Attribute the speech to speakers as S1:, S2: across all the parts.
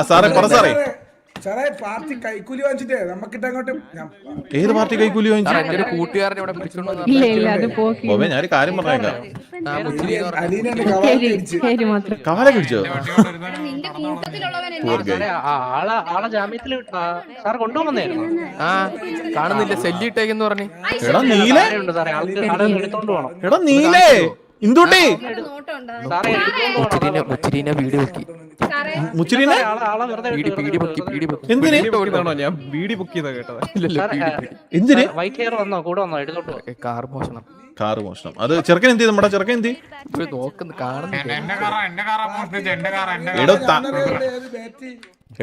S1: സാറേ പറ സാറേ.
S2: സാറേ പാർട്ടി കൈക്കൂലി വാങ്ങിച്ചിട്ടേ നമുക്കിട്ട് അങ്ങോട്ട്
S1: ഏത് പാർട്ടി കൈക്കൂലി വാങ്ങിച്ചു? ഞാനൊരു കാര്യം പറഞ്ഞേക്കാം. കാല കിടിച്ചോ?
S3: കാണുന്നില്ല സെല്ലിട്ടേക്കെന്ന് പറഞ്ഞു.
S1: എടാ നീലേ, എടാ നീലേ, ഇന്ദുട്ടി
S3: മുച്ചിരിനെ വീട് വെക്കി.
S1: മുച്ചിരിനെ എന്തിന്?
S4: ഞാൻ ബീഡി ബുക്ക് ചെയ്ത കേട്ടത്.
S1: എന്തിന്?
S3: കാർ മോഷണം.
S1: കാറ് മോഷണം. അത് ചെറുക്കൻ എന്ത്? നമ്മുടെ ചെറുക്കൻ എന്ത്?
S3: നോക്കുന്നു കാണുന്നില്ല.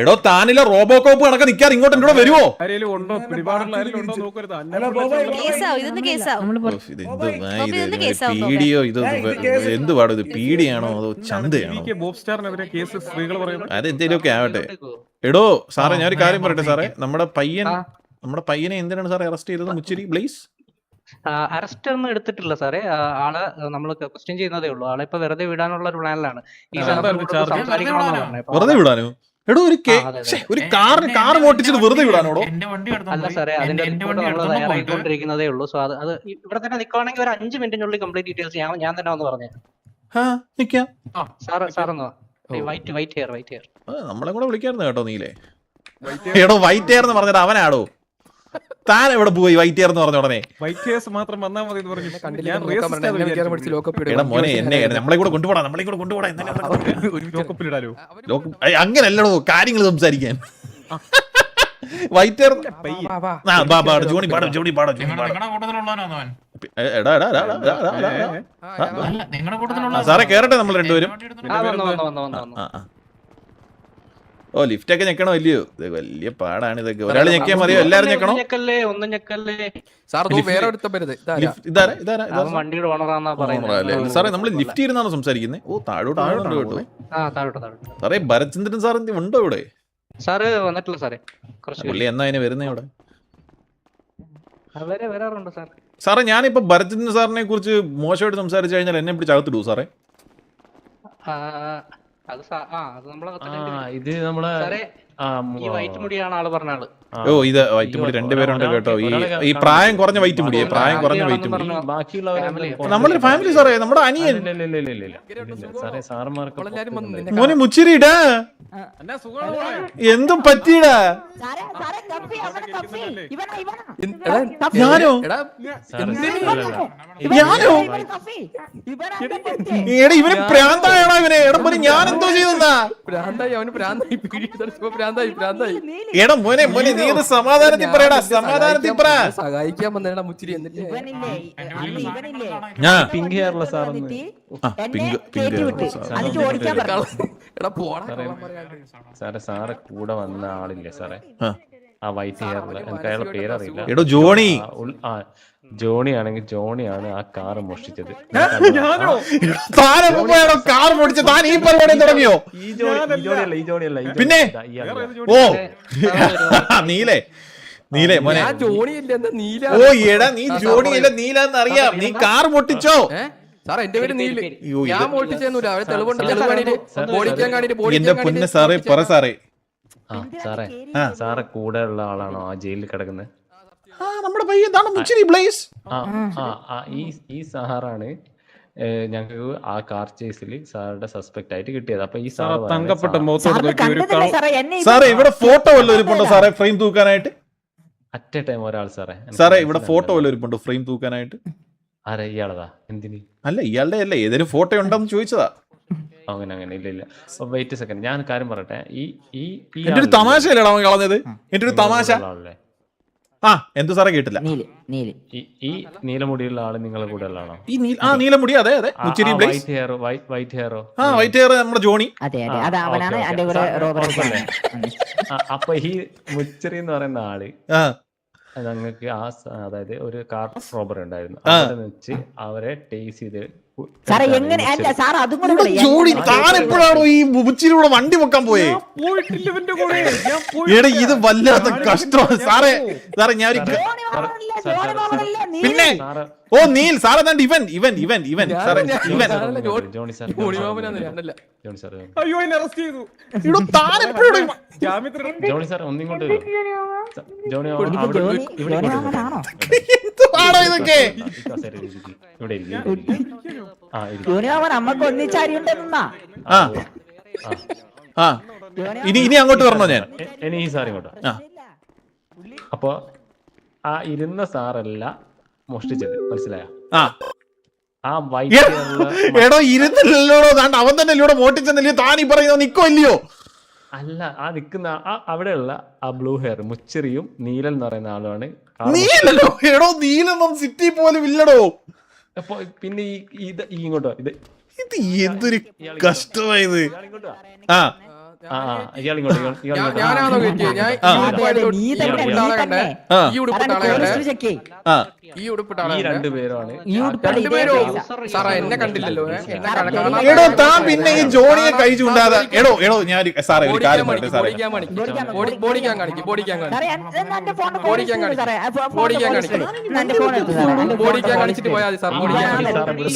S1: എടോ താനില്ല റോബോകോപ്പ് കണക്കെ നിക്കാറ് ഇങ്ങോട്ട് എന്റെ കൂടെ വരുവോ? പീഡിയോ ഇത് എന്ത് പാടോ? ഇത് പീഡിയാണോ അതോ ചന്തയാണോ? അതെന്തേലുമൊക്കെ ആവട്ടെ. എടോ സാറേ ഞാനൊരു കാര്യം പറയട്ടെ സാറേ. നമ്മുടെ പയ്യനെ എന്തിനാണ് സാറേ അറസ്റ്റ് ചെയ്തത്? മുച്ചിരി ബ്ലേസ്
S5: അറസ്റ്റ് ഒന്നും എടുത്തിട്ടില്ല സാറേ. ആളെ നമ്മൾ ക്വസ്റ്റ്യൻ ചെയ്യുന്നതേ ഉള്ളൂ. ആളെ ഇപ്പൊ വെറുതെ വിടാനുള്ള ഒരു പ്ലാനിലാണ്.
S1: വെറുതെ വിടാനോ? എടോ ഒരു കാർ മോട്ടിച്ചത് വെറുതെ വിടാനോടോ?
S5: അല്ല സാറേ, അതിന്റെ റിപ്പോർട്ട് നമ്മൾ തയ്യാറായിക്കൊണ്ടിരിക്കുന്നതേ ഉള്ളൂ. സോ അത് ഇവിടെ തന്നെ നിൽക്കുവാണെങ്കിൽ ഒരു 5 മിനിറ്റിനുള്ളിൽ കംപ്ലീറ്റ് ഡീറ്റെയിൽസ് ഞാൻ തന്നെ ഒന്ന് പറഞ്ഞു. സാറൊന്നോ വൈറ്റ് ഹെയർ
S1: നമ്മളെ കൂടെ വിളിക്കായിരുന്നു കേട്ടോ നീലേ. എടോ വൈറ്റ് ഹെയർ എന്ന് പറഞ്ഞിട്ട് അവനാടോ? താൻ എവിടെ പോയി വൈറ്റ് ഹെയർ എന്ന് പറഞ്ഞ ഉടനെ? എടാ മോനെ എന്നെ നമ്മളെ കൂടെ കൊണ്ടുപോടാ, അങ്ങനല്ലടോ കാര്യങ്ങൾ സംസാരിക്കാൻ. വൈറ്റ് ഹെയർ ജോണി പാടാ. സാറേ കേറട്ടെ നമ്മൾ രണ്ടുപേരും? ഓ ലിഫ്റ്റ് ഒക്കെ ഞെക്കണോ ഇല്ലയോ? ഇത് വലിയ പാടാണ് ഇതൊക്കെ. ഒരാൾ ഞെക്കിയാൽ മതിയോ? എല്ലാരും ഞെക്കണോ? സാറേ നമ്മൾ ലിഫ്റ്റ് ഇരുന്നാണോ സംസാരിക്കുന്നത്? ഓ താഴോട്ട് കേട്ടോ. സാറേ ഭരചന്ദ്രൻ സാർ ഉണ്ടോ ഇവിടെ?
S5: സാറ് വന്നിട്ടില്ല സാറേ.
S1: പുള്ളി എന്നാ അതിന് വരുന്നേ ഇവിടെ?
S5: വരാറുണ്ട് സാർ.
S1: സാറേ ഞാനിപ്പോ ഭരചന്ദ്രൻ സാറിനെ കുറിച്ച് മോശമായിട്ട് സംസാരിച്ചു കഴിഞ്ഞാൽ എന്നെ പിടിച്ച് അകത്തിടൂ സാറേ?
S4: ഇത് നമ്മളെ
S5: വൈറ്റ് മുടിയാണ് ആള് പറഞ്ഞ ആള്.
S1: ഓ ഇത് വൈറ്റ് മുടി രണ്ടുപേരുണ്ട് കേട്ടോ. ഈ പ്രായം കുറഞ്ഞ വൈറ്റ് മുടി, പ്രായം കുറഞ്ഞ വൈറ്റ് മുടി. നമ്മളൊരു ഫാമിലി സാറേ, നമ്മുടെ അനിയൻ മോനെ മുച്ചിരിടാ. എന്തും പറ്റിയിടാ? ഞാനോ എടാ ഇവന് പ്രാന്തായണോ ഇവനെ? എടാ മോനെ ഞാൻ എന്തോ ചെയ്തെന്നാ? എടാ മോനെ നീ ഇത് സമാധാനത്തിൽ പറയടാ, സമാധാനത്തിൽ പറ.
S3: സഹായിക്കാൻ വന്നേടാ മുച്ചിരി. എന്നിട്ട്
S4: പിങ്ക് ഹെയർല സാർ സാറെ കൂടെ വന്ന ആളില്ലേ സാറേ, ആ വൈറ്റ് ഹെയറില്, എനിക്ക് അയാളുടെ പേരറിയില്ല.
S1: എടോ ജോണി.
S4: ജോണി ആണെങ്കിൽ ജോണിയാണ് ആ കാർ മോഷ്ടിച്ചത്.
S1: കാർ മോഷ്ടിച്ചത് താൻ ഈ പരിപാടി തുടങ്ങിയോ?
S4: ഈ ജോണിയല്ല
S1: പിന്നെ ഓ നീലേ മോനെ. ഓ എടാ നീ ജോണിയല്ല നീലെന്ന് അറിയാം. നീ കാർ പൊട്ടിച്ചോ?
S3: സാറേ എന്റെ പേര് നീല്. ഞാൻ മോഷ്ടിച്ചൊന്നുമില്ല. അവിടെ
S1: എന്റെ പൊന്ന് സാറേ പറ സാറേ.
S4: സാറെ കൂടെ ഉള്ള ആളാണോ ആ ജയിലിൽ കിടക്കുന്നത്?
S1: നമ്മുടെ പയ്യൻ മുച്ചിരി ബ്ലേസ്.
S4: ഈ സാറാണ് ഞങ്ങൾക്ക് ആ കാർ ചേസിൽ സാറുടെ സസ്പെക്ട് ആയിട്ട് കിട്ടിയത്. അപ്പൊ ഈ സാർ
S1: സാറേ ഇവിടെ ഫോട്ടോ വല്ലതും ഇരിപ്പുണ്ടോ സാറേ ഫ്രെയിം തൂക്കാനായിട്ട്?
S4: അറ്റ് എ ടൈം ഒരാൾ
S1: സാറേ ഇവിടെ ഫോട്ടോ വല്ലതും ഇരിപ്പുണ്ടോ ഫ്രെയിം തൂക്കാനായിട്ട്?
S4: ആരാ ഇയാളതാ? എന്തിന്?
S1: അല്ല ഇയാളുടെ അല്ല, ഏതൊരു ഫോട്ടോ ഉണ്ടോന്ന് ചോദിച്ചതാ.
S4: അങ്ങനെ ഇല്ല. വെയിറ്റ് സെക്കൻഡ്, ഞാൻ കാര്യം പറയട്ടെ.
S1: എന്റെ ഒരു തമാശയല്ലേടാ അവൻ കളഞ്ഞത്? എന്റെ ഒരു തമാശ. എന്ത് സാറേ കേട്ടില്ല?
S4: ഈ നീലമുടിയുള്ള ആള് നിങ്ങളെ കൂടെ ഉള്ളതാണോ?
S1: നീലമുടി, അതെ മുച്ചിരി ബ്ലേസ്.
S4: വൈറ്റ് ഹെയറോ?
S1: വൈറ്റ് ഹെയർ നമ്മുടെ ജോണി.
S4: അപ്പൊ ഈ മുച്ചിരി എന്ന് പറയുന്ന ആള് ഞങ്ങൾക്ക് അതായത് ഒരു കാർ റോബർ ഉണ്ടായിരുന്നു. അവിടെ വെച്ച് അവരെ ടേസ് ചെയ്ത്
S6: സാറേ എങ്ങനെ അല്ല സാർ അതും കൂടെ വിളി.
S1: ജോണി താൻ എപ്പോഴാണോ ഈ മുച്ചിലൂടെ വണ്ടി വെക്കാൻ പോയേ? എടാ ഇത് വല്ലാത്ത കഷ്ടമാണ് സാറേ. സാറേ ഞാൻ
S6: ജോണി മാമനല്ല, ജോണി മാമനല്ല, നീ
S1: പിന്നെ ഓ നീൽ സാറേ താണ്ട് ഇവൻ സാറേ ഇവൻ
S4: ജോണി സാർ ജോണി സാർ
S7: അയ്യോ എന്നെ അറസ്റ്റ് ചെയ്തു.
S1: ഇവിടെ താൻ എപ്പോഴും
S7: ജാമ്യത്തിൽ
S4: ജോണി സാർ ഒന്നിങ്ങോട്ട് ജോണി
S6: ഇതിപ്പോ ജോണി മാമനാണോ?
S1: എന്തുവാണോ ഇതൊക്കെ?
S4: ഇവിടെ
S6: ജോണി മാമൻ അമ്മക്ക് ഒന്നിച്ചരിയുണ്ടെന്നാ.
S1: ആ ആ ഇനി അങ്ങോട്ട് വരണോ ഞാൻ?
S4: ഇനി ഈ സാർ ഇങ്ങോട്ട്. അപ്പൊ ആ ഇരുന്ന സാറല്ല മോഷ്ടിച്ചത്, മനസ്സിലായ? ആ വൈറ്റ്
S1: എടോ ഇരുന്നില്ലല്ലോ, താണ്ട് അവൻ തന്നെ ഇവിടെ മോട്ടിച്ചെന്നല്ലോ താൻ ഈ പറയുന്നത് നിക്കോ ഇല്ലയോ?
S4: അല്ല, ആ നിക്കുന്ന അവിടെയുള്ള ആ ബ്ലൂ ഹെയർ മുച്ചിറിയും നീലൻ എന്ന് പറയുന്ന ആളുമാണ്.
S1: നീലല്ലോ എടോ, നീലൊന്നും സിറ്റി പോലും ഇല്ലടോ.
S4: അപ്പൊ പിന്നെ ഇത് ഇങ്ങോട്ടോ, ഇത്
S1: എന്തൊരു കഷ്ടമായത്. ആ
S3: ഞാനാണോ കയറ്റിയത്? ഈ ഉടുപ്പിട്ട
S4: ഈ രണ്ടുപേരാണ്.
S3: സാറേ എന്നെ കണ്ടില്ലല്ലോ.
S1: എടോ താൻ പിന്നെ ഈ ജോണിയെ കൈ ചൂണ്ടാതെ. എടോ ഞാൻ സാറേ ഒരു കാര്യം പറയട്ടെ സാറേ.
S3: ബോഡിക്കാൻ കാണിക്കും, ബോഡിക്കാൻ കാണിച്ചിട്ട് പോയാൽ സാർ.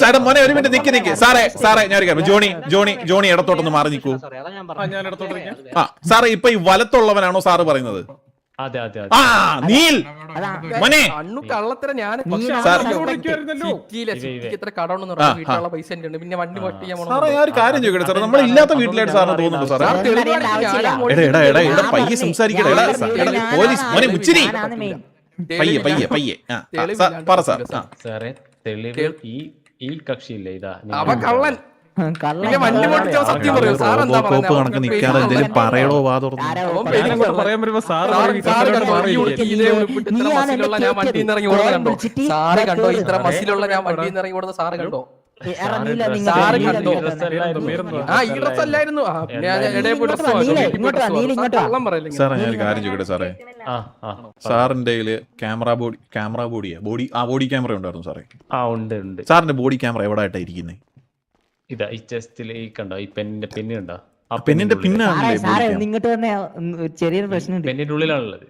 S1: സാറേ മോനെ ഒരു മിനിറ്റ് നിക്ക് സാറേ ഞാൻ ഒരു കാര്യം, ജോണി ഇടത്തോട്ടൊന്ന് മാറി നിൽക്കൂ. സാറേ ഇപ്പൊ ഈ വലത്തുള്ളവനാണോ സാറ് പറയുന്നത്?
S4: അതെ
S1: ആ നീൽ മോനെ
S3: അണ്ണു കള്ളത്തരം. ഞാൻ ഇത്ര കടമെന്ന് വീട്ടിലുള്ള പൈസ ഉണ്ട്, പിന്നെ വണ്ടി
S1: സാറേ ഞാൻ ഒരു കാര്യം ചോദിക്കട്ടെ സാറേ, നമ്മൾ ഇല്ലാത്ത വീട്ടിലായിട്ട് സാറിന് തോന്നുന്നുണ്ടോ സാറേ? എടാ പയ്യെ സംസാരിക്കട്ടെ. പോലീസ് മോനെ മുച്ചിരി പയ്യെ പറ സാർ.
S4: സാറേ തെളിവ് ഈ കക്ഷിയില്ലേ, ഇതാ
S3: അവ കള്ളൻ.
S1: കോപ്പ് കണക്ക് നിക്കാതെ എന്തേലും പറയണോ വാ തുറന്നു.
S7: പറയാൻ വരുമ്പോ സാറ്
S3: ഞാൻ വണ്ടിയിൽ ഇറങ്ങി ഓടുന്ന കണ്ടോ? സാറ് കണ്ടോ? ഇത്ര മസിലുള്ള ഞാൻ വണ്ടിയിൽ നിന്ന് ഇറങ്ങി ഓടുന്ന സാറ് കണ്ടോ? സാറ് കണ്ടോ? ആ ഈ ഡ്രസ് അല്ലായിരുന്നു.
S1: സാറേ ഞാൻ ഒരു കാര്യം ചോദിക്കട്ടെ സാറേ, സാറിന്റെ ബോഡി ക്യാമറ ഉണ്ടായിരുന്നു സാറേ?
S4: ഉണ്ട്.
S1: സാറിന്റെ ബോഡി ക്യാമറ എവിടെ ആയിട്ടാ ഇരിക്കുന്നത്?
S4: ഇതാ ഈ ചെസ്റ്റിൽ ഈ കണ്ടോ, ഈ പെന്നിന്റെ പിന്നുണ്ടോ?
S1: ആ പെന്നിന്റെ പിന്നാണല്ലേ?
S6: സാറേ ഇങ്ങോട്ട് വന്നേ, ചെറിയൊരു പ്രശ്നമുണ്ട്.
S4: പെന്നിന്റെ ഉള്ളിലാണുള്ളത്.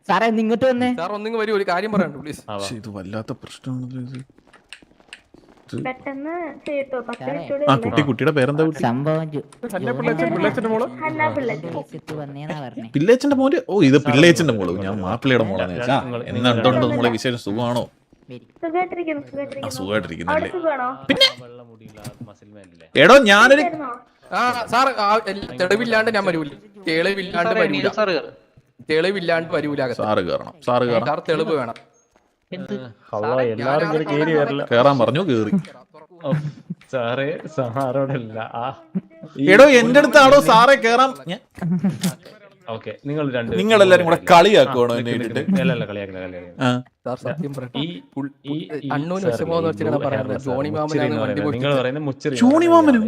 S6: സാറേ ഇങ്ങോട്ട് വന്നേ.
S3: സാർ ഒന്നിങ്ങ് വരൂ, ഒരു കാര്യം പറയാനുണ്ട് പ്ലീസ്.
S1: ഇത് വല്ലാത്ത പ്രശ്നമാണ്.
S8: പെട്ടെന്ന് ചെയ്യട്ടോ, 10 മിനിറ്റോടെ
S1: ആ കുട്ടിയുടെ പേരെന്താ?
S6: സംഭവം
S1: പിള്ളേച്ചന്റെ മോര്. ഓ ഇത് പിള്ളേച്ചന്റെ മോള്, ഞാൻ മാപ്പിളയുടെ മോളാണ്. എന്തുണ്ടോ മോളെ വിശേഷം? സുഖമാണോ? സുഖമായിട്ടിരിക്കുന്നല്ലേ? പിന്നെ എടോ ഞാനൊരു
S3: സാർ തെളിവില്ലാണ്ട് ഞാൻ വരൂല. തെളിവില്ലാണ്ട് വരൂല.
S1: സാറ് കയറണം.
S3: സാർ തെളിവ് വേണം.
S1: കേറാൻ പറഞ്ഞു കേറി.
S4: സാറേ സാറോടല്ല.
S1: എടോ എന്റെ അടുത്താണോ സാറേ കേറാം?
S4: ഓക്കെ
S1: നിങ്ങളെല്ലാരും കൂടെ കളിയാക്കുവാണോ എന്നെ ഇട്ടിട്ട്?
S4: ജോണി മാമനും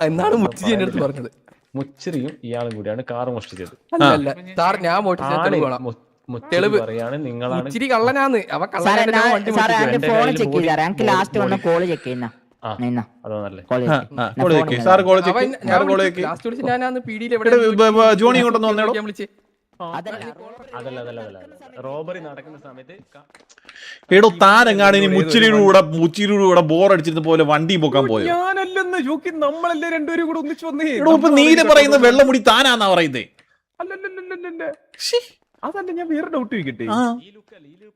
S3: എന്നാണ് മുച്ചിരി എന്റെ അടുത്ത് പറഞ്ഞത്.
S4: മുച്ചിരിയും ഇയാളും കൂടിയാണ് കാർ മോഷ്ടിച്ചത്.
S3: സാർ ഞാൻ
S4: തെളിവ് പറയാണ് നിങ്ങളാണ്.
S3: മുച്ചിരി കള്ളനാന്ന്. അവ
S1: ജോണി ഇങ്ങോട്ടൊന്ന് വന്നേടോ.
S4: റോബറി നടക്കുന്ന സമയത്ത്
S1: എടോ താനെങ്ങാണ് ഇനി മുച്ചിരിയുടെ ബോറടിച്ചിരുന്ന പോലെ വണ്ടി പോക്കാൻ പോയോ?
S7: ഞാനല്ലെന്ന് ജോക്കി, നമ്മളല്ലേ രണ്ടുപേരും കൂടെ ഒന്നിച്ചു വന്നേ.
S1: എടോ ഇപ്പൊ നീല് പറയുന്ന വെള്ളമുടി താനാന്നാ പറയുന്നേ?
S7: അല്ലല്ലല്ലല്ല, അതല്ല ഞാൻ വേറെ ഡൗട്ട് ചോദിക്കട്ടെ.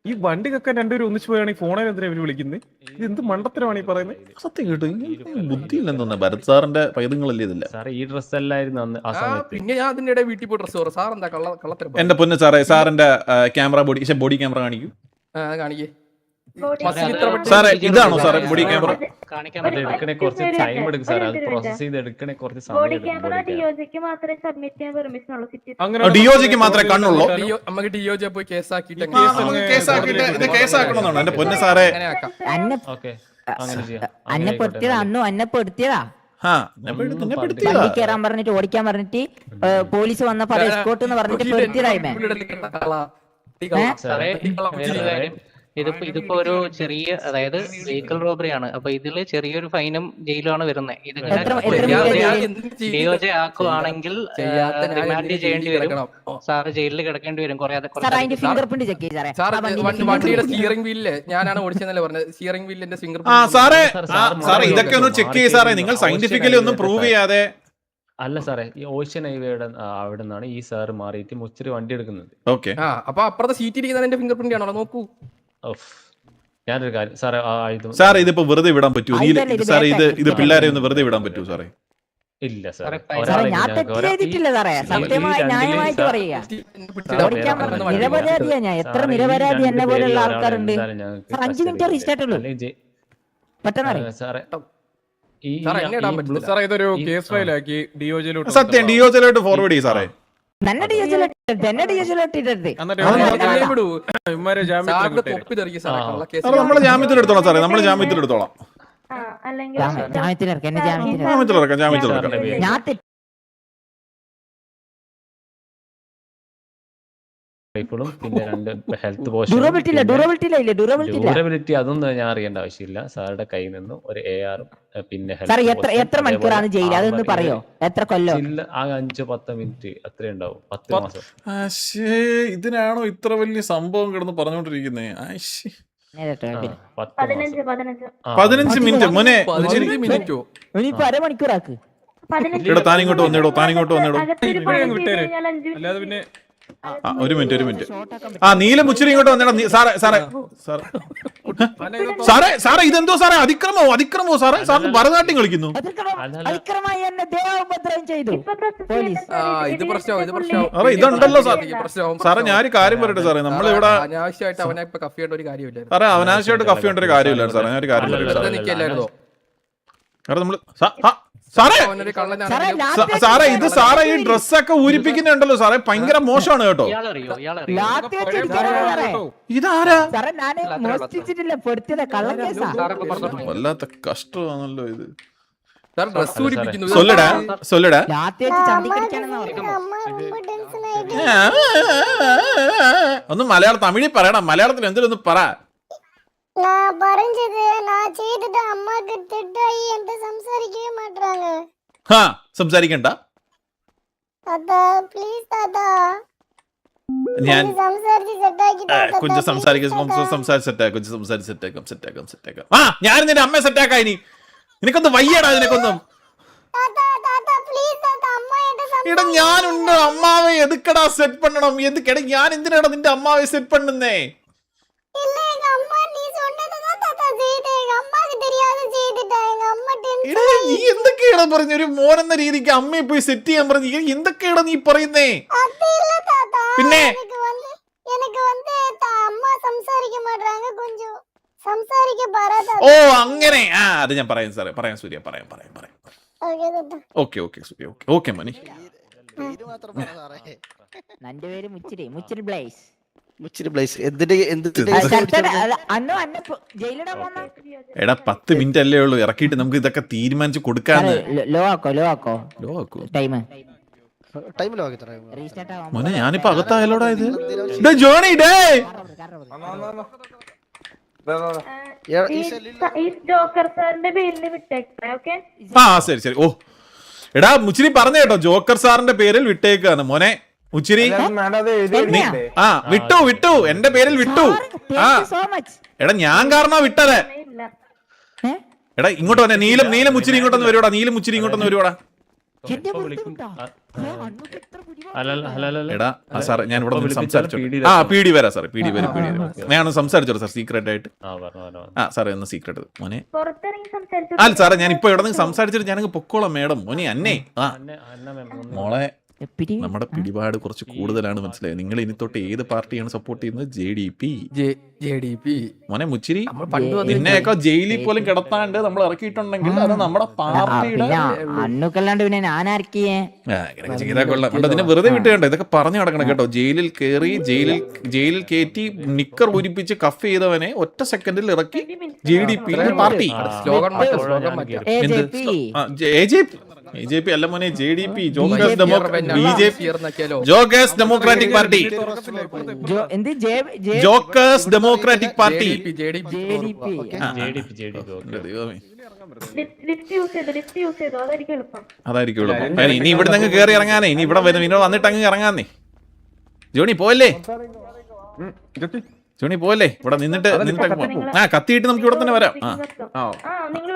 S7: ഈ വണ്ടി കക്കാൻ രണ്ടുപേരും ഒന്നിച്ചു പോയാണെങ്കിൽ ഫോണിൽ എന്തിനാ ഇവര് വിളിക്കുന്നത്? ഇത് എന്ത് മണ്ടത്തരമാണ് ഈ പറയുന്നത്?
S1: സത്യം കേട്ടോ, ബുദ്ധിയില്ലെന്ന് ഭരത് സാറിന്റെ പൈതങ്ങളല്ലേ ഇതില്ല.
S4: ഈ ഡ്രസ് അല്ലായിരുന്നു അന്ന് ആ സമയത്ത്.
S3: പിന്നെ ഞാൻ അതിന്റെ വീട്ടിൽ പോയി ഡ്രസ് സാർ എന്താ കള്ളത്തരം?
S1: എന്റെ പൊന്ന് സാറേ, സാറിന്റെ ബോഡി ക്യാമറ കാണിക്കൂ.
S3: കാണിക്കേ
S1: സാറേ ഇതാണോ സാറേ ബോഡി ക്യാമറ?
S4: എടുക്കണേ കുറച്ച് ടൈം എടുക്കും സാർ, അത് പ്രോസസ് ചെയ്ത് എടുക്കണേ കുറച്ച് സമയം എടുക്കും.
S8: ഡിഒജിക്ക് മാത്രമേ സബ്മിറ്റ് ചെയ്യാൻ പെർമിഷൻ ഉള്ളൂ.
S1: ഡിഒജിക്ക് മാത്രമേ കണ്ണുള്ളൂ.
S3: നമുക്ക് ഡിഒജി പോയി കേസാക്കിയിട്ട്
S1: ഇത് കേസാക്കണമെന്നാണ് എന്റെ പൊന്ന് സാറേ.
S6: അന്നപ്പെടുത്തിയതാ വണ്ടി കയറാൻ പറഞ്ഞിട്ട് ഓടിക്കാൻ പറഞ്ഞിട്ട് പോലീസ് വന്നപ്പോ എസ്കോർട്ട് എന്ന് പറഞ്ഞിട്ട് പെടുത്തിയതായി.
S5: ഇതിപ്പോ ഒരു ചെറിയ, അതായത് വെഹിക്കിൾ റോബറി ആണ്. അപ്പൊ ഇതില് ചെറിയൊരു ഫൈനും ജയിലുമാണ് വരുന്നത്. ഇത് DOJ ആക്കുവാണെങ്കിൽ റിമാൻഡ് ചെയ്യേണ്ടി വരും. സാറ് ജയിലിൽ കിടക്കേണ്ടി വരും.
S6: ഫിംഗർ പ്രിന്റ് ചെക്ക് ചെയ്ത്
S3: സാർ വണ്ടിയുടെ സ്റ്റിയറിംഗ് വീലില് ഞാനാണ് ഓടിച്ചെന്നല്ലേ പറഞ്ഞത്. സ്റ്റിയറിംഗ് വീലിന്റെ ഫിംഗർ
S1: സാറേ ഇതൊക്കെ ഒന്ന് ചെക്ക് ചെയ്യ് സാറേ. നിങ്ങൾ സയന്റിഫിക്കലി ഒന്നും പ്രൂവ് ചെയ്യാതെ.
S4: അല്ല സാറേ, ഈ ഓഷ്യൻ ഹൈവേയുടെ അവിടെ നിന്നാണ് ഈ സാറ് മാറിയിട്ട് മുച്ചിരി വണ്ടി എടുക്കുന്നത്.
S1: ഓക്കെ.
S3: അപ്പൊ അപ്പുറത്തെ സീറ്റ് ഇരിക്കുന്നതിന്റെ ഫിംഗർ പ്രിന്റ് ആണോ നോക്കൂ.
S4: ഞാനൊരു കാര്യം സാറേ,
S1: സാറേ ഇതിപ്പോ വെറുതെ വിടാൻ പറ്റൂ? സാറേ ഇത് പിള്ളേരെ ഒന്ന് വെറുതെ വിടാൻ പറ്റൂ സാറേ?
S4: ഇല്ല സാറേ,
S6: ഞാൻ തെറ്റ് ചെയ്തിട്ടില്ല സാറേ, സത്യമായി ന്യായമായിട്ട് പറയുക. നിരപരാധിയാ ഞാൻ. എത്ര നിരപരാധി എന്നെ പോലുള്ള ആൾക്കാരുണ്ട്. 5 മിനിറ്റ് റീസ്റ്റാർട്ട് ഉള്ളൂ. പെട്ടെന്ന്
S4: സാറേ
S7: സാറേ ഇതൊരു കേസ് ഫയലാക്കി DOJ-ലോട്ട്
S1: സത്യം DOJ-ലോട്ട് ഫോർവേഡ് ചെയ്യും സാറേ. നമ്മള് ജാമ്യത്തിലെടുത്തോളാം സാറേ, നമ്മള് ജാമ്യത്തിലെടുത്തോളാം.
S8: അല്ലെങ്കിൽ
S1: ജാമ്യത്തിലെടുക്കാം.
S4: റൈഫിളും പിന്നെ 2 ഹെൽത്ത്
S6: ഡ്യൂറബിലിറ്റി
S4: അതൊന്നും ഞാൻ അറിയേണ്ട ആവശ്യമില്ല. സാറുടെ കയ്യിൽ നിന്നും ഒരു AR-ഉം പിന്നെ
S6: എത്ര മണിക്കൂറാണ് ജയിൽ? അതൊന്ന് പറയോ? എത്ര കൊല്ലം?
S4: 5-10 മിനിറ്റ് അത്രേ ഉണ്ടാവും. 10 മാസം.
S1: ഇതിനാണോ ഇത്ര വലിയ സംഭവം കിടന്ന് പറഞ്ഞോണ്ടിരിക്കുന്നേ? 15 മിനിറ്റ് മോനെ.
S6: ഇനിയിപ്പോ അരമണിക്കൂറാക്ക്.
S1: താനിങ്ങോട്ട് വന്നിടോ.
S7: അല്ലാതെ പിന്നെ
S1: ഒരു മിനിറ്റ്. നീലം മുച്ചിരി ഇങ്ങോട്ട് വന്നിടോ. സാറേ ഇതെന്തോ സാറേ? അതിക്രമോ സാറേ? സാറിന് ഭരതനാട്യം കളിക്കുന്നു. ഇതുണ്ടല്ലോ സാറേ. ഞാനൊരു കാര്യം പറയട്ടെ സാറേ, നമ്മളിവിടെ
S3: അനാവശ്യമായിട്ട് അവനെ കഫ് ചെയ്യേണ്ട ഒരു കാര്യമില്ല
S1: സാറേ. അനാവശ്യമായിട്ട് കഫ് ചെയ്യേണ്ട ഒരു കാര്യമില്ല സാറേ. ഞാനൊരു കാര്യം പറയട്ടെ സാറേ. നമ്മള് സാറേ ഇത് സാറേ ഈ ഡ്രസ്സൊക്കെ ഊരിപ്പിക്കുന്നുണ്ടല്ലോ സാറേ, ഭയങ്കര മോശമാണ് കേട്ടോ. ഇതാരാ? വല്ലാത്ത കഷ്ടമാണല്ലോ ഇത്. ഒന്ന് മലയാളം തമിഴിൽ പറയണം. മലയാളത്തിൽ എന്തെങ്കിലും ഒന്ന് പറ. സംസാരിക്കണ്ട. ഞാൻ കൊഞ്ചം സംസാരിക്കാം. ഞാൻ നിന്റെ അമ്മയെ സെറ്റാക്കാം. ഇനി നിനക്കൊന്ന് വയ്യടാ. നിനക്കൊന്നും എടാ ഞാനുണ്ട്. അമ്മാവെ എതുക്കടാ സെറ്റ് പണ്ണണം? എതുക്കടാ? ഞാൻ എന്തിനാടാ നിന്റെ അമ്മാവെ സെറ്റ് പണ്ണുന്നേ? നീ എന്തൊക്കെയാടാ പറഞ്ഞ? ഒരു മോനെന്ന രീതിക്ക് അമ്മയെ പോയി സെറ്റ് ചെയ്യാൻ പറഞ്ഞു. എന്തൊക്കെയാടാ നീ പറയുന്നേ? പിന്നെ ഓ അങ്ങനെ. അത് ഞാൻ പറയാം സാറേ. പറയാം സൂര്യ. പറയാം. ഓക്കെ മണി. എടാ 10 മിനിറ്റ് അല്ലേ ഉള്ളൂ. ഇറക്കിയിട്ട് നമുക്ക് ഇതൊക്കെ തീരുമാനിച്ച് കൊടുക്കാന്ന്. മോനെ ഞാനിപ്പോ അകത്തായാലോടാ. ഇത് ജോണി ഡേ. ശരി. ഓ എടാ മുച്ചിരി പറഞ്ഞ കേട്ടോ, ജോക്കർ സാറിന്റെ പേരിൽ വിട്ടേക്കാന്ന് മോനെ. മുച്ചിരി വിട്ടു. എന്റെ പേരിൽ വിട്ടു. എടാ ഞാൻ കാരണോ വിട്ടത്. എടാ ഇങ്ങോട്ട് വന്നെ. നീലം മുച്ചിരി ഇങ്ങോട്ടൊന്ന് വരുവാടാ. എടാ സാറേ ഞാൻ ഇവിടെ സംസാരിച്ചു. പീടി വരാം സാറേ. പീടി വരും. ഞാൻ സംസാരിച്ചോ സാർ സീക്രട്ട് ആയിട്ട്. സാറേ ഒന്ന് സീക്രട്ട് മോനെ. അല്ല സാറേ ഞാൻ ഇപ്പൊ ഇവിടെ നിന്ന് സംസാരിച്ചിട്ട് ഞാനങ്ങ് പൊക്കോളാം മേഡം. മോനെ അന്നേ മോളെ നമ്മുടെ പിടിപാട് കുറച്ച് കൂടുതലാണ്, മനസ്സിലായി? നിങ്ങൾ ഇനി തൊട്ട് ഏത് പാർട്ടിയാണ് സപ്പോർട്ട് ചെയ്യുന്നത്? JDP. മോനെ മുച്ചിരി നിന്നെയൊക്കെ ജയിലിൽ പോലും കിടത്താണ്ട് നമ്മൾ ഇറക്കിയിട്ടുണ്ടെങ്കിൽ അത് നമ്മുടെ പാർട്ടിയുടെ ചെയ്താൽ കൊള്ളാം. അതിനെ വെറുതെ വിട്ടുകണ്ട. ഇതൊക്കെ പറഞ്ഞു നടക്കണം കേട്ടോ. ജയിലിൽ കയറി ജയിലിൽ കയറ്റി നിക്കർ ഊരിപ്പിച്ച് കഫ് ചെയ്തവനെ ഒറ്റ സെക്കൻഡിൽ ഇറക്കി JDP പാർട്ടി. BJP അല്ല മോനെ JDP, jokers democratic party. Jokers democratic party.
S8: Lift use ചെയ്തോ അതായിരിക്കും എളുപ്പം.
S1: അതായിരിക്കും എളുപ്പം. ഇനി ഇവിടെ നിന്ന് കയറി ഇറങ്ങാനേ, ഇനി ഇവിടെ വന്നിട്ട് അങ്ങ് ഇറങ്ങാന്നേ. ജോണി പോവല്ലേ, ജോണി പോവല്ലേ, ഇവിടെ നിന്നിട്ട് കത്തിയിട്ട് നമുക്ക് ഇവിടെ തന്നെ വരാം.
S8: നിങ്ങൾ